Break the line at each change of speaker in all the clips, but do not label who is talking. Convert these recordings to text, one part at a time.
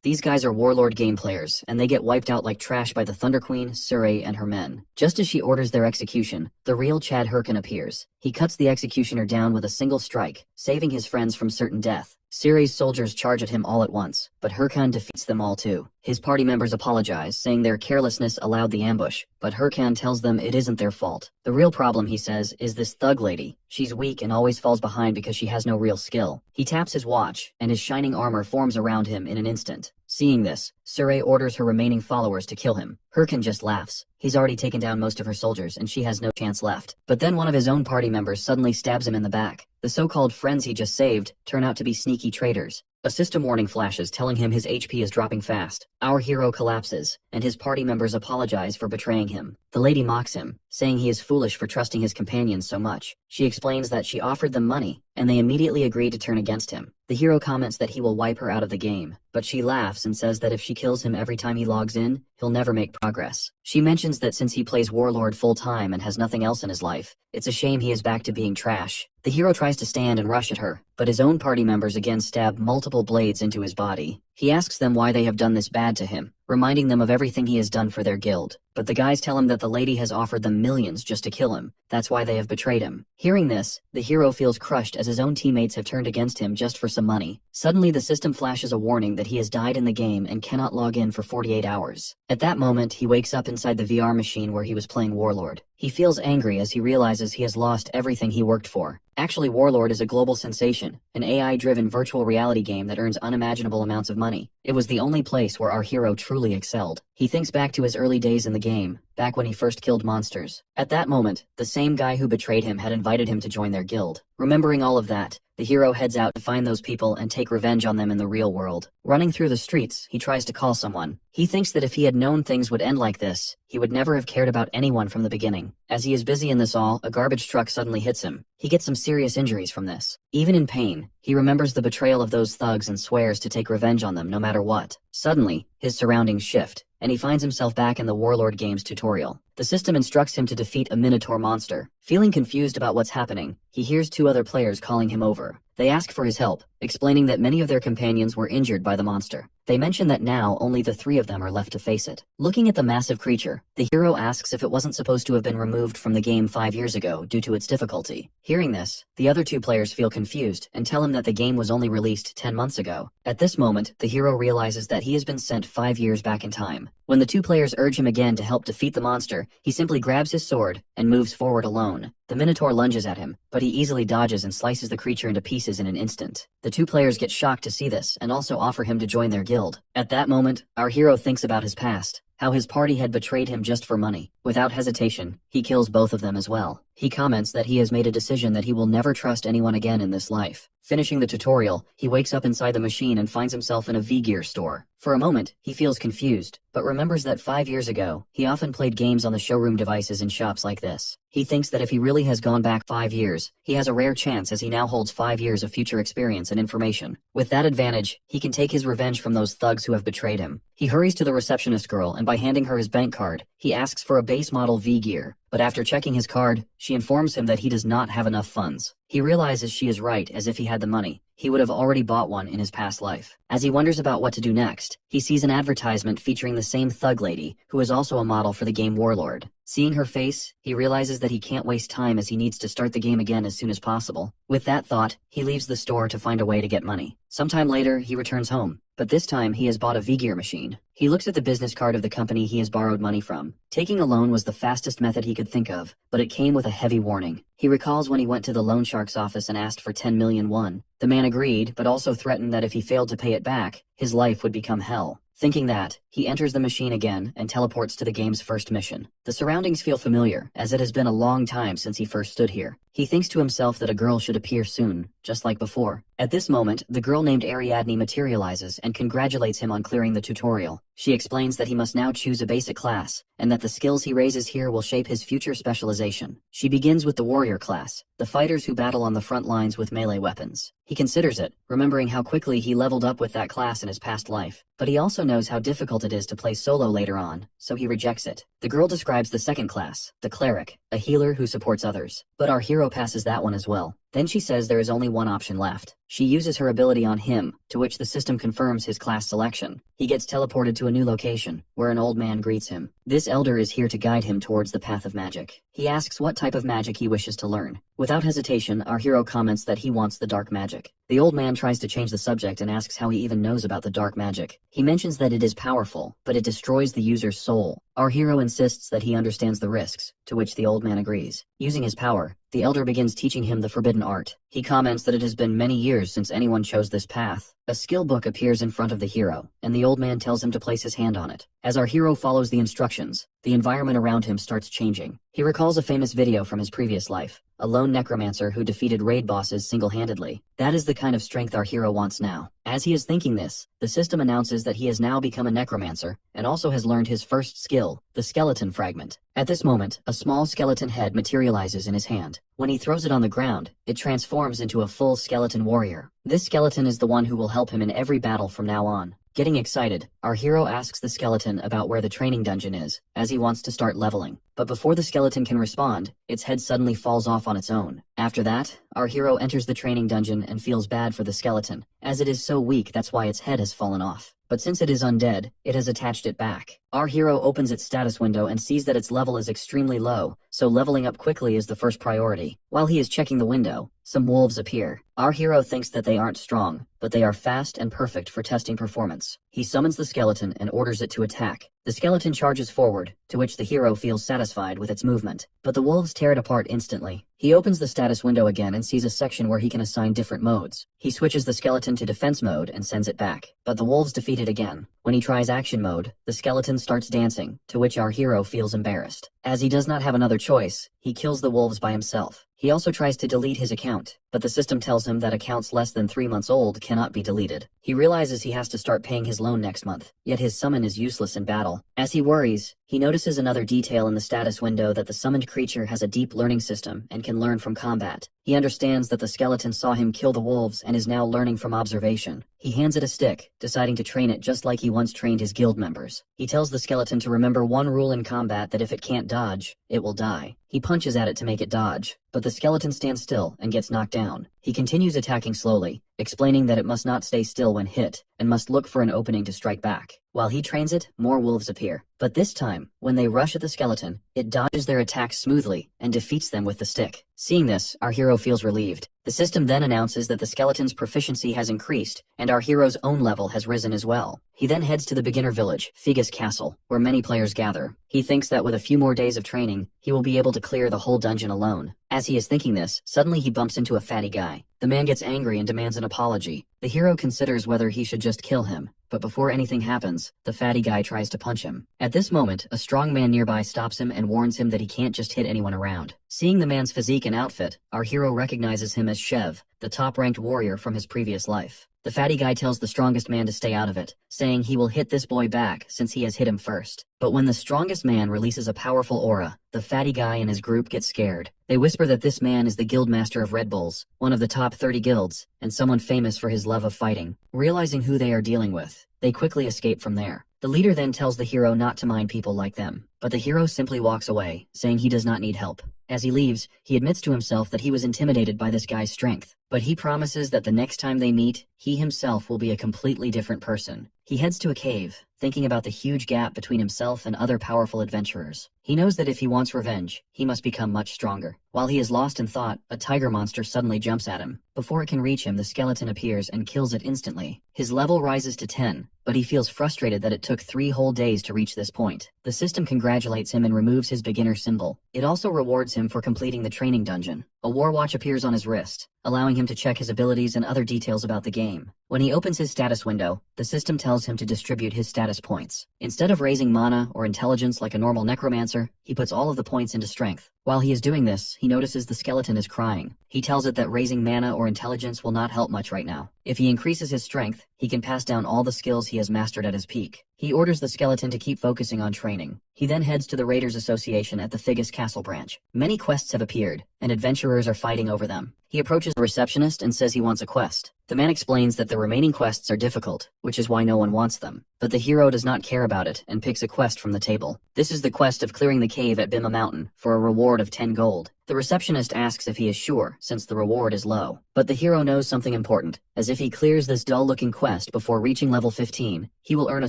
These guys are warlord game players, and they get wiped out like trash by the Thunder Queen, Suri, and her men. Just as she orders their execution, the real Chad Hurkin appears. He cuts the executioner down with a single strike, saving his friends from certain death. Suri's soldiers charge at him all at once, but Hurkan defeats them all too. His party members apologize, saying their carelessness allowed the ambush, but Hurkan tells them it isn't their fault. The real problem, he says, is this thug lady. She's weak and always falls behind because she has no real skill. He taps his watch, and his shining armor forms around him in an instant. Seeing this, Suri orders her remaining followers to kill him. Hurkan just laughs. He's already taken down most of her soldiers and she has no chance left. But then one of his own party members suddenly stabs him in the back. The so-called friends he just saved turn out to be sneaky traitors. A system warning flashes telling him his HP is dropping fast. Our hero collapses, and his party members apologize for betraying him. The lady mocks him, saying he is foolish for trusting his companions so much. She explains that she offered them money, and they immediately agree to turn against him. The hero comments that he will wipe her out of the game, but she laughs and says that if she kills him every time he logs in, he'll never make progress. She mentions that since he plays Warlord full-time and has nothing else in his life, it's a shame he is back to being trash. The hero tries to stand and rush at her, but his own party members again stab multiple blades into his body. He asks them why they have done this bad to him, reminding them of everything he has done for their guild. But the guys tell him that the lady has offered them millions just to kill him. That's why they have betrayed him. Hearing this, the hero feels crushed as his own teammates have turned against him just for some money. Suddenly the system flashes a warning that he has died in the game and cannot log in for 48 hours. At that moment, he wakes up inside the VR machine where he was playing Warlord. He feels angry as he realizes he has lost everything he worked for. Actually, Warlord is a global sensation, an AI-driven virtual reality game that earns unimaginable amounts of money. It was the only place where our hero truly excelled. He thinks back to his early days in the game, back when he first killed monsters. At that moment, the same guy who betrayed him had invited him to join their guild. Remembering all of that, the hero heads out to find those people and take revenge on them in the real world. Running through the streets, he tries to call someone. He thinks that if he had known things would end like this, he would never have cared about anyone from the beginning. As he is busy in this all, a garbage truck suddenly hits him. He gets some serious injuries from this. Even in pain, he remembers the betrayal of those thugs and swears to take revenge on them no matter what. Suddenly, his surroundings shift, and he finds himself back in the Warlord game's tutorial. The system instructs him to defeat a Minotaur monster. Feeling confused about what's happening, he hears two other players calling him over. They ask for his help, explaining that many of their companions were injured by the monster. They mention that now only the three of them are left to face it. Looking at the massive creature, the hero asks if it wasn't supposed to have been removed from the game 5 years ago due to its difficulty. Hearing this, the other two players feel confused and tell him that the game was only released 10 months ago. At this moment, the hero realizes that he has been sent 5 years back in time. When the two players urge him again to help defeat the monster, he simply grabs his sword and moves forward alone. The Minotaur lunges at him, but he easily dodges and slices the creature into pieces in an instant. The two players get shocked to see this and also offer him to join their guild. At that moment, our hero thinks about his past, how his party had betrayed him just for money. Without hesitation, he kills both of them as well. He comments that he has made a decision that he will never trust anyone again in this life. Finishing the tutorial, he wakes up inside the machine and finds himself in a V-Gear store. For a moment, he feels confused, but remembers that 5 years ago, he often played games on the showroom devices in shops like this. He thinks that if he really has gone back 5 years, he has a rare chance as he now holds 5 years of future experience and information. With that advantage, he can take his revenge from those thugs who have betrayed him. He hurries to the receptionist girl and by handing her his bank card, he asks for a base model V-Gear. But after checking his card, she informs him that he does not have enough funds. He realizes she is right, as if he had the money, he would have already bought one in his past life. As he wonders about what to do next, he sees an advertisement featuring the same thug lady, who is also a model for the game Warlord. Seeing her face, he realizes that he can't waste time as he needs to start the game again as soon as possible. With that thought, he leaves the store to find a way to get money. Sometime later, he returns home, but this time he has bought a V-Gear machine. He looks at the business card of the company he has borrowed money from. Taking a loan was the fastest method he could think of, but it came with a heavy warning. He recalls when he went to the loan shark's office and asked for 10 million won. The man agreed, but also threatened that if he failed to pay it back, his life would become hell. Thinking that, he enters the machine again and teleports to the game's first mission. The surroundings feel familiar, as it has been a long time since he first stood here. He thinks to himself that a girl should appear soon, just like before. At this moment, the girl named Ariadne materializes and congratulates him on clearing the tutorial. She explains that he must now choose a basic class, and that the skills he raises here will shape his future specialization. She begins with the warrior class, the fighters who battle on the front lines with melee weapons. He considers it, remembering how quickly he leveled up with that class in his past life. But he also knows how difficult it is to play solo later on, so he rejects it. The girl describes the second class, the cleric, a healer who supports others. But our hero passes that one as well. Then she says there is only one option left. She uses her ability on him, to which the system confirms his class selection. He gets teleported to a new location, where an old man greets him. This elder is here to guide him towards the path of magic. He asks what type of magic he wishes to learn. Without hesitation, our hero comments that he wants the dark magic. The old man tries to change the subject and asks how he even knows about the dark magic. He mentions that it is powerful, but it destroys the user's soul. Our hero insists that he understands the risks, to which the old man agrees. Using his power, the elder begins teaching him the forbidden art. He comments that it has been many years since anyone chose this path. A skill book appears in front of the hero, and the old man tells him to place his hand on it. As our hero follows the instructions, the environment around him starts changing. He recalls a famous video from his previous life, a lone necromancer who defeated raid bosses single-handedly. That is the kind of strength our hero wants now. As he is thinking this, the system announces that he has now become a necromancer, and also has learned his first skill, the skeleton fragment. At this moment, a small skeleton head materializes in his hand. When he throws it on the ground, it transforms into a full skeleton warrior. This skeleton is the one who will help him in every battle from now on. Getting excited, our hero asks the skeleton about where the training dungeon is, as he wants to start leveling. But before the skeleton can respond, its head suddenly falls off on its own. After that, our hero enters the training dungeon and feels bad for the skeleton, as it is so weak that's why its head has fallen off. But since it is undead, it has attached it back. Our hero opens its status window and sees that its level is extremely low, so leveling up quickly is the first priority. While he is checking the window, some wolves appear. Our hero thinks that they aren't strong, but they are fast and perfect for testing performance. He summons the skeleton and orders it to attack. The skeleton charges forward, to which the hero feels satisfied with its movement. But the wolves tear it apart instantly. He opens the status window again and sees a section where he can assign different modes. He switches the skeleton to defense mode and sends it back. But the wolves defeat it again. When he tries action mode, the skeleton starts dancing, to which our hero feels embarrassed. As he does not have another choice, he kills the wolves by himself. He also tries to delete his account, but the system tells him that accounts less than 3 months old cannot be deleted. He realizes he has to start paying his loan next month, yet his summon is useless in battle. As he worries, he notices another detail in the status window that the summoned creature has a deep learning system and can learn from combat. He understands that the skeleton saw him kill the wolves and is now learning from observation. He hands it a stick, deciding to train it just like he once trained his guild members. He tells the skeleton to remember one rule in combat, that if it can't dodge, it will die. He punches at it to make it dodge, but the skeleton stands still and gets knocked down. He continues attacking slowly, explaining that it must not stay still when hit, and must look for an opening to strike back. While he trains it, more wolves appear. But this time, when they rush at the skeleton, it dodges their attacks smoothly and defeats them with the stick. Seeing this, our hero feels relieved. The system then announces that the skeleton's proficiency has increased, and our hero's own level has risen as well. He then heads to the beginner village, Figa's Castle, where many players gather. He thinks that with a few more days of training, he will be able to clear the whole dungeon alone. As he is thinking this, suddenly he bumps into a fatty guy. The man gets angry and demands an apology. The hero considers whether he should just kill him, but before anything happens, the fatty guy tries to punch him. At this moment, a strong man nearby stops him and warns him that he can't just hit anyone around. Seeing the man's physique and outfit, our hero recognizes him as Shev, the top-ranked warrior from his previous life. The fatty guy tells the strongest man to stay out of it, saying he will hit this boy back since he has hit him first. But when the strongest man releases a powerful aura, the fatty guy and his group get scared. They whisper that this man is the guild master of Red Bulls, one of the top 30 guilds, and someone famous for his love of fighting. Realizing who they are dealing with, they quickly escape from there. The leader then tells the hero not to mind people like them, but the hero simply walks away, saying he does not need help. As he leaves, he admits to himself that he was intimidated by this guy's strength, but he promises that the next time they meet, he himself will be a completely different person. He heads to a cave, thinking about the huge gap between himself and other powerful adventurers. He knows that if he wants revenge, he must become much stronger. While he is lost in thought, a tiger monster suddenly jumps at him. Before it can reach him, the skeleton appears and kills it instantly. His level rises to 10, but he feels frustrated that it took 3 whole days to reach this point. The system congratulates him and removes his beginner symbol. It also rewards him for completing the training dungeon. A war watch appears on his wrist, allowing him to check his abilities and other details about the game. When he opens his status window, the system tells him to distribute his status points. Instead of raising mana or intelligence like a normal necromancer, he puts all of the points into strength. While he is doing this, he notices the skeleton is crying. He tells it that raising mana or intelligence will not help much right now. If he increases his strength, he can pass down all the skills he has mastered at his peak. He orders the skeleton to keep focusing on training. He then heads to the Raiders Association at the Figa's Castle branch. Many quests have appeared, and adventurers are fighting over them. He approaches the receptionist and says he wants a quest. The man explains that the remaining quests are difficult, which is why no one wants them. But the hero does not care about it and picks a quest from the table. This is the quest of clearing the cave at Bima Mountain for a reward reward of 10 gold. The receptionist asks if he is sure, since the reward is low. But the hero knows something important, as if he clears this dull-looking quest before reaching level 15, he will earn a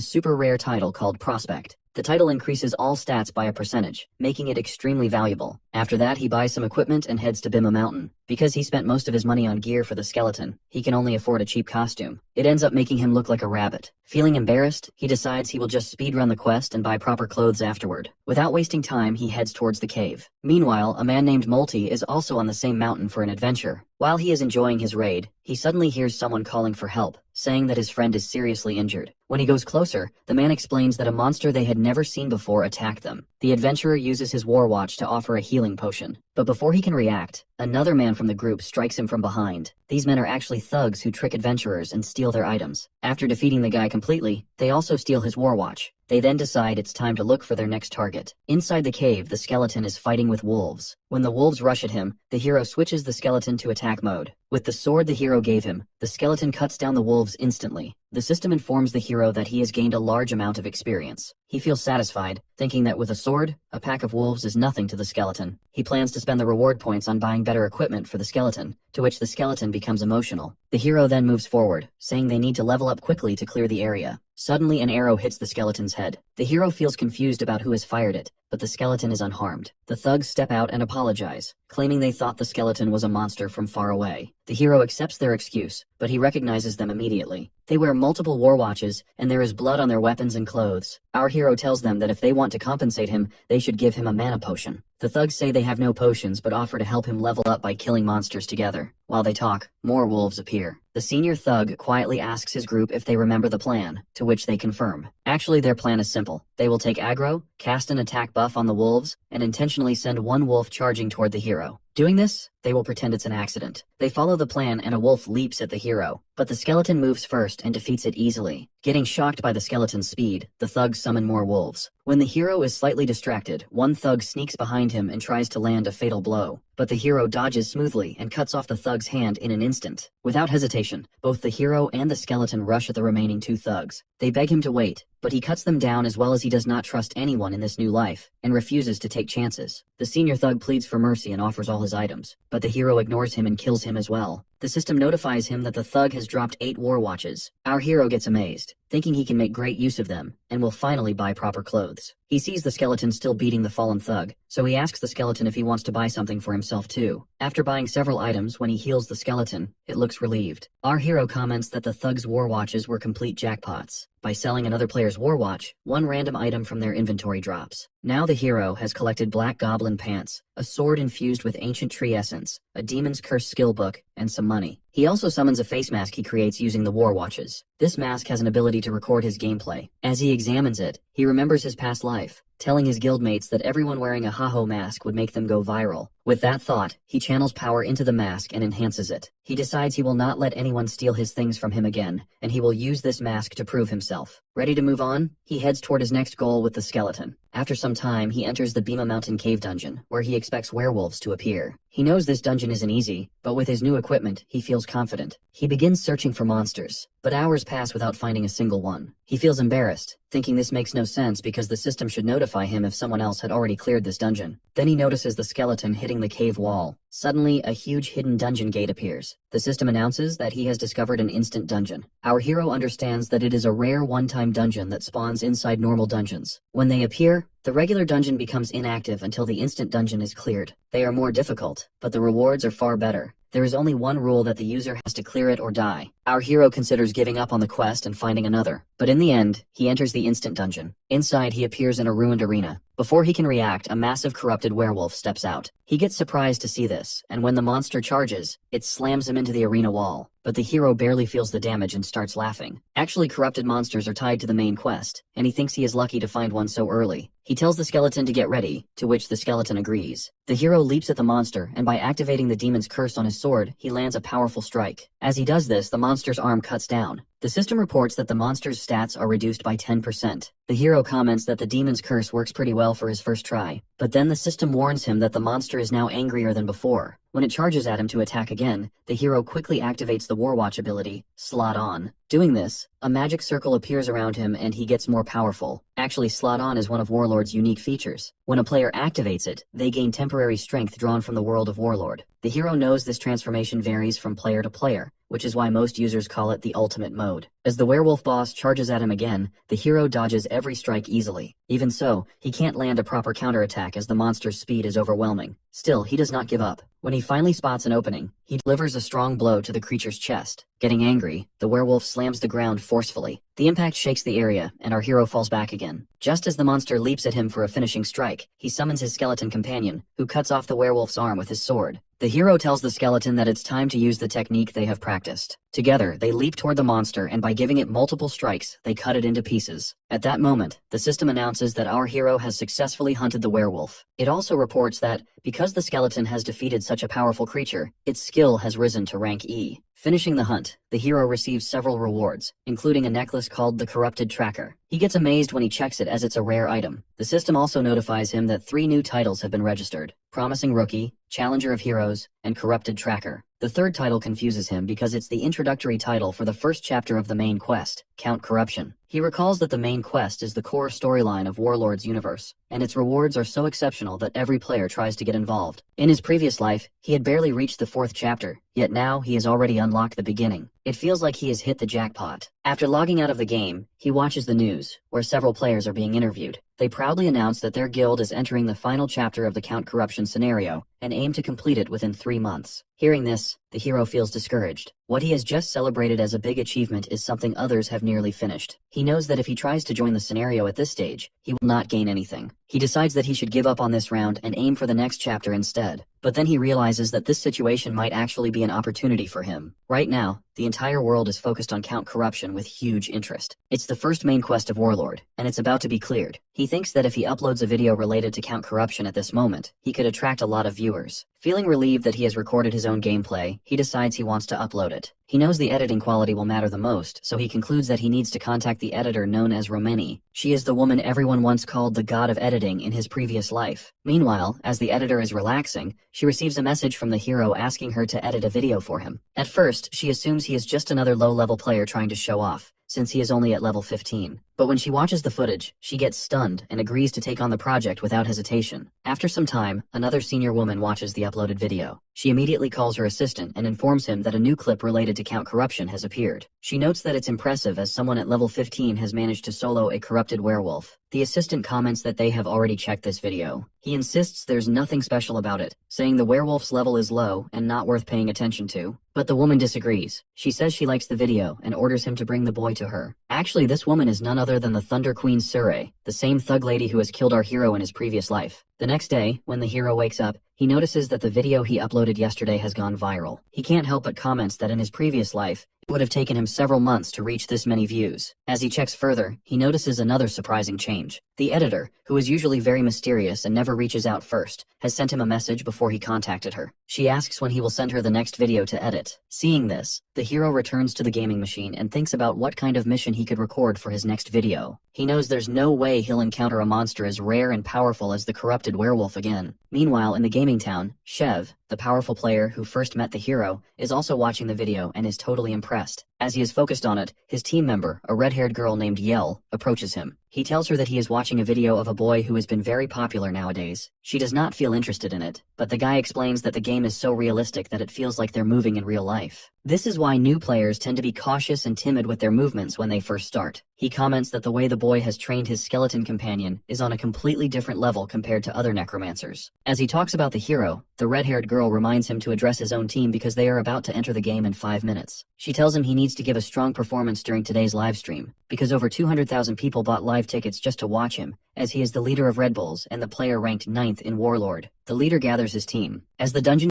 super rare title called Prospect. The title increases all stats by a percentage, making it extremely valuable. After that, he buys some equipment and heads to Bima Mountain. Because he spent most of his money on gear for the skeleton, he can only afford a cheap costume. It ends up making him look like a rabbit. Feeling embarrassed, he decides he will just speedrun the quest and buy proper clothes afterward. Without wasting time, he heads towards the cave. Meanwhile, a man named Molty is also on the same mountain for an adventure. While he is enjoying his raid, he suddenly hears someone calling for help, saying that his friend is seriously injured. When he goes closer, the man explains that a monster they had never seen before attacked them. The adventurer uses his war watch to offer a healing potion. But before he can react, another man from the group strikes him from behind. These men are actually thugs who trick adventurers and steal their items. After defeating the guy completely, they also steal his war watch. They then decide it's time to look for their next target. Inside the cave, the skeleton is fighting with wolves. When the wolves rush at him, the hero switches the skeleton to attack mode. With the sword the hero gave him, the skeleton cuts down the wolves instantly. The system informs the hero that he has gained a large amount of experience. He feels satisfied, thinking that with a sword, a pack of wolves is nothing to the skeleton. He plans to spend the reward points on buying better equipment for the skeleton, to which the skeleton becomes emotional. The hero then moves forward, saying they need to level up quickly to clear the area. Suddenly an arrow hits the skeleton's head. The hero feels confused about who has fired it, but the skeleton is unharmed. The thugs step out and apologize, claiming they thought the skeleton was a monster from far away. The hero accepts their excuse, but he recognizes them immediately. They wear multiple war watches, and there is blood on their weapons and clothes. Our hero tells them that if they want to compensate him, they should give him a mana potion. The thugs say they have no potions but offer to help him level up by killing monsters together. While they talk, more wolves appear. The senior thug quietly asks his group if they remember the plan, to which they confirm. Actually, their plan is simple. They will take aggro, cast an attack buff on the wolves, and intentionally send one wolf charging toward the hero. Doing this, they will pretend it's an accident. They follow the plan and a wolf leaps at the hero, but the skeleton moves first and defeats it easily. Getting shocked by the skeleton's speed, the thugs summon more wolves. When the hero is slightly distracted, one thug sneaks behind him and tries to land a fatal blow, but the hero dodges smoothly and cuts off the thug's hand in an instant. Without hesitation, both the hero and the skeleton rush at the remaining two thugs. They beg him to wait, but he cuts them down as well as he does not trust anyone in this new life, and refuses to take chances. The senior thug pleads for mercy and offers all his items, but the hero ignores him and kills him as well. The system notifies him that the thug has dropped 8 war watches. Our hero gets amazed, thinking he can make great use of them, and will finally buy proper clothes. He sees the skeleton still beating the fallen thug, so he asks the skeleton if he wants to buy something for himself too. After buying several items, when he heals the skeleton, it looks relieved. Our hero comments that the thug's war watches were complete jackpots. By selling another player's war watch, one random item from their inventory drops. Now the hero has collected black goblin pants, a sword infused with ancient tree essence, a demon's curse skill book, and some money. He also summons a face mask he creates using the war watches. This mask has an ability to record his gameplay. As he examines it, he remembers his past life, telling his guildmates that everyone wearing a haho mask would make them go viral. With that thought, he channels power into the mask and enhances it. He decides he will not let anyone steal his things from him again, and he will use this mask to prove himself. Ready to move on? He heads toward his next goal with the skeleton. After some time, he enters the Bima Mountain cave dungeon, where he expects werewolves to appear. He knows this dungeon isn't easy, but with his new equipment, he feels confident. He begins searching for monsters, but hours pass without finding a single one. He feels embarrassed, thinking this makes no sense because the system should notify him if someone else had already cleared this dungeon. Then he notices the skeleton hitting the cave wall. Suddenly, a huge hidden dungeon gate appears. The system announces that he has discovered an instant dungeon. Our hero understands that it is a rare one-time dungeon that spawns inside normal dungeons. When they appear, the regular dungeon becomes inactive until the instant dungeon is cleared. They are more difficult, but the rewards are far better. There is only one rule that the user has to clear it or die. Our hero considers giving up on the quest and finding another, but in the end, he enters the instant dungeon. Inside, he appears in a ruined arena. Before he can react, a massive corrupted werewolf steps out. He gets surprised to see this, and when the monster charges, it slams him into the arena wall. But the hero barely feels the damage and starts laughing. Actually, corrupted monsters are tied to the main quest, and he thinks he is lucky to find one so early. He tells the skeleton to get ready, to which the skeleton agrees. The hero leaps at the monster, and by activating the demon's curse on his sword, he lands a powerful strike. As he does this, the monster's arm cuts down. The system reports that the monster's stats are reduced by 10%. The hero comments that the demon's curse works pretty well for his first try, but then the system warns him that the monster is now angrier than before. When it charges at him to attack again, the hero quickly activates the Warwatch ability, Slot On. Doing this, a magic circle appears around him and he gets more powerful. Actually, Slot On is one of Warlord's unique features. When a player activates it, they gain temporary strength drawn from the world of Warlord. The hero knows this transformation varies from player to player, which is why most users call it the ultimate mode. As the werewolf boss charges at him again, the hero dodges every strike easily. Even so, he can't land a proper counterattack as the monster's speed is overwhelming. Still, he does not give up. When he finally spots an opening, he delivers a strong blow to the creature's chest. Getting angry, the werewolf slams the ground forcefully. The impact shakes the area, and our hero falls back again. Just as the monster leaps at him for a finishing strike, he summons his skeleton companion, who cuts off the werewolf's arm with his sword. The hero tells the skeleton that it's time to use the technique they have practiced. Together, they leap toward the monster, and by giving it multiple strikes, they cut it into pieces. At that moment, the system announces that our hero has successfully hunted the werewolf. It also reports that, because the skeleton has defeated such a powerful creature, its skill has risen to rank E. Finishing the hunt, the hero receives several rewards, including a necklace called the Corrupted Tracker. He gets amazed when he checks it as it's a rare item. The system also notifies him that 3 new titles have been registered: Promising Rookie, Challenger of Heroes, and Corrupted Tracker. The third title confuses him because it's the introductory title for the first chapter of the main quest, Count Corruption. He recalls that the main quest is the core storyline of Warlord's universe, and its rewards are so exceptional that every player tries to get involved. In his previous life, he had barely reached the 4th chapter, yet now he has already unlocked the beginning. It feels like he has hit the jackpot. After logging out of the game, he watches the news, where several players are being interviewed. They proudly announce that their guild is entering the final chapter of the Count Corruption scenario, and aim to complete it within 3 months. Hearing this, the hero feels discouraged. What he has just celebrated as a big achievement is something others have nearly finished. He knows that if he tries to join the scenario at this stage, he will not gain anything. He decides that he should give up on this round and aim for the next chapter instead. But then he realizes that this situation might actually be an opportunity for him. Right now, the entire world is focused on Count Corruption with huge interest. It's the first main quest of Warlord, and it's about to be cleared. He thinks that if he uploads a video related to Count Corruption at this moment, he could attract a lot of viewers. Feeling relieved that he has recorded his own gameplay, he decides he wants to upload it. He knows the editing quality will matter the most, so he concludes that he needs to contact the editor known as Romeni. She is the woman everyone once called the god of editing in his previous life. Meanwhile, as the editor is relaxing, she receives a message from the hero asking her to edit a video for him. At first, she assumes he is just another low-level player trying to show off, since he is only at level 15. But when she watches the footage, she gets stunned and agrees to take on the project without hesitation. After some time, another senior woman watches the uploaded video. She immediately calls her assistant and informs him that a new clip related to Count Corruption has appeared. She notes that it's impressive as someone at level 15 has managed to solo a corrupted werewolf. The assistant comments that they have already checked this video. He insists there's nothing special about it, saying the werewolf's level is low and not worth paying attention to. But the woman disagrees. She says she likes the video and orders him to bring the boy to her. Actually, this woman is none other than the Thunder Queen Asura, the same thug lady who has killed our hero in his previous life. The next day, when the hero wakes up, he notices that the video he uploaded yesterday has gone viral. He can't help but comments that in his previous life, it would have taken him several months to reach this many views. As he checks further, he notices another surprising change. The editor, who is usually very mysterious and never reaches out first, has sent him a message before he contacted her. She asks when he will send her the next video to edit. Seeing this, the hero returns to the gaming machine and thinks about what kind of mission he could record for his next video. He knows there's no way he'll encounter a monster as rare and powerful as the corrupted werewolf again. Meanwhile, in the gaming town, Shev, the powerful player who first met the hero, is also watching the video and is totally impressed. As he is focused on it, his team member, a red-haired girl named Yahello, approaches him. He tells her that he is watching a video of a boy who has been very popular nowadays. She does not feel interested in it, but the guy explains that the game is so realistic that it feels like they're moving in real life. This is why new players tend to be cautious and timid with their movements when they first start. He comments that the way the boy has trained his skeleton companion is on a completely different level compared to other necromancers. As he talks about the hero, the red-haired girl reminds him to address his own team because they are about to enter the game in 5 minutes. She tells him he needs to give a strong performance during today's live stream, because over 200,000 people bought live tickets just to watch him, as he is the leader of Red Bulls and the player ranked 9th in Warlord. The leader gathers his team. As the dungeon